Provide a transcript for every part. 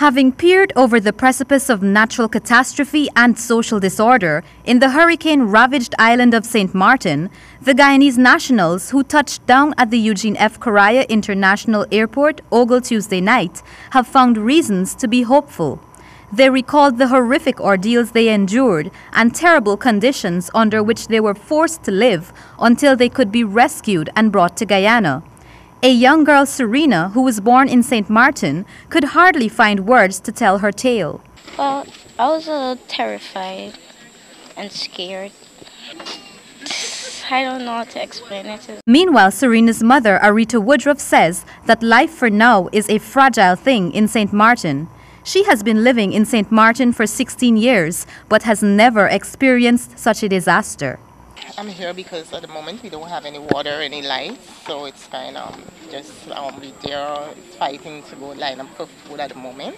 Having peered over the precipice of natural catastrophe and social disorder in the hurricane-ravaged island of St. Maarten, the Guyanese nationals who touched down at the Eugene F. Correa International Airport Ogle Tuesday night have found reasons to be hopeful. They recalled the horrific ordeals they endured and terrible conditions under which they were forced to live until they could be rescued and brought to Guyana. A young girl, Serena, who was born in St. Maarten, could hardly find words to tell her tale. Well, I was terrified and scared. I don't know how to explain it. Meanwhile, Serena's mother, Arita Woodruff, says that life for now is a fragile thing in St. Maarten. She has been living in St. Maarten for 16 years, but has never experienced such a disaster. I'm here because at the moment we don't have any water, any lights, so it's kind of just we there fighting to go line up for food at the moment.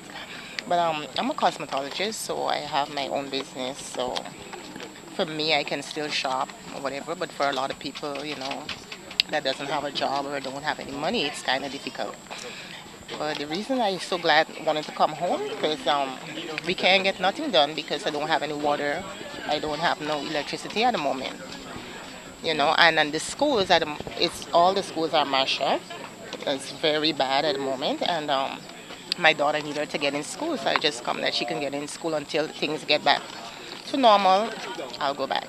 But I'm a cosmetologist, so I have my own business. So for me, I can still shop or whatever. But for a lot of people, you know, that doesn't have a job or don't have any money, it's kind of difficult. But the reason I'm so glad wanted to come home because we can't get nothing done because I don't have any water. I don't have no electricity at the moment. You know, and then the schools, all the schools are mashed up. It's very bad at the moment, and my daughter needs her to get in school, so I just come that she can get in school until things get back to normal. I'll go back.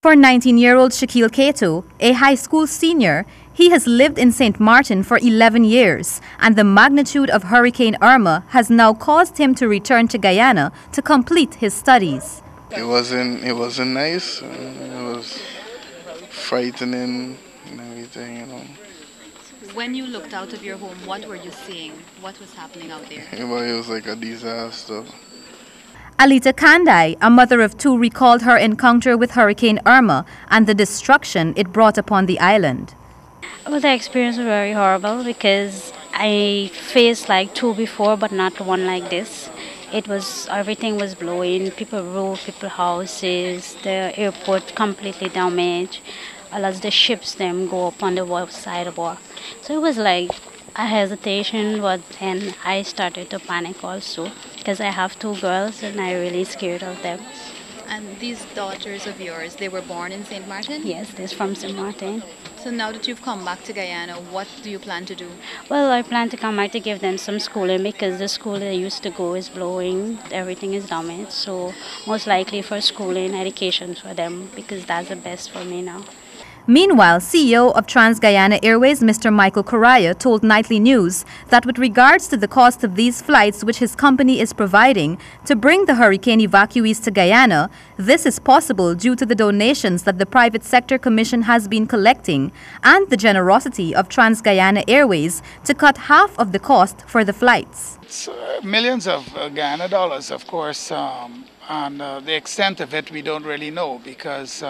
For 19-year-old Shaquille Cato, a high school senior, he has lived in St. Maarten for 11 years, and the magnitude of Hurricane Irma has now caused him to return to Guyana to complete his studies. It wasn't nice. It was frightening and everything, you know. When you looked out of your home, what were you seeing? What was happening out there? It was like a disaster. Alita Kandai, a mother of two, recalled her encounter with Hurricane Irma and the destruction it brought upon the island. Well, the experience was very horrible because I faced like two before, but not one like this. Everything was blowing, people roof, people houses, the airport completely damaged. As the ships them go up on the sidewalk. So it was like a hesitation, but then I started to panic also because I have two girls and I'm really scared of them. And these daughters of yours, they were born in St. Maarten? Yes, they're from St. Maarten. So now that you've come back to Guyana, what do you plan to do? Well, I plan to come back to give them some schooling because the school they used to go is blowing, everything is damaged. So most likely for schooling, education for them because that's the best for me now. Meanwhile, CEO of Trans-Guyana Airways, Mr. Michael Correa, told Nightly News that with regards to the cost of these flights which his company is providing to bring the hurricane evacuees to Guyana, this is possible due to the donations that the Private Sector Commission has been collecting and the generosity of Trans-Guyana Airways to cut half of the cost for the flights. It's millions of Guyana dollars, of course, and the extent of it we don't really know because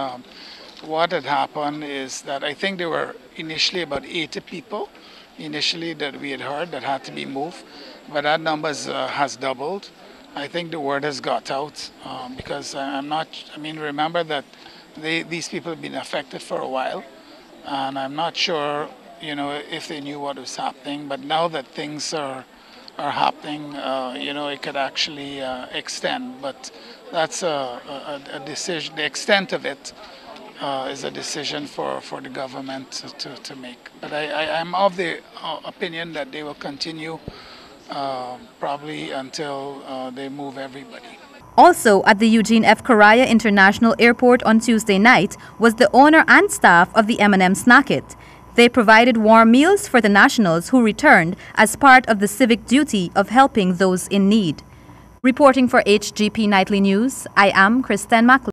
what had happened is that I think there were initially about 80 people initially that we had heard that had to be moved, but that number has doubled. I think the word has got out because remember that these people have been affected for a while, and I'm not sure, you know, if they knew what was happening, but now that things are happening, you know, it could actually extend, but that's a decision. The extent of it is a decision for the government to make. But I'm of the opinion that they will continue probably until they move everybody. Also at the Eugene F. Correa International Airport on Tuesday night was the owner and staff of the M&M Snacket. They provided warm meals for the nationals who returned as part of the civic duty of helping those in need. Reporting for HGP Nightly News, I am Kristen McLeod.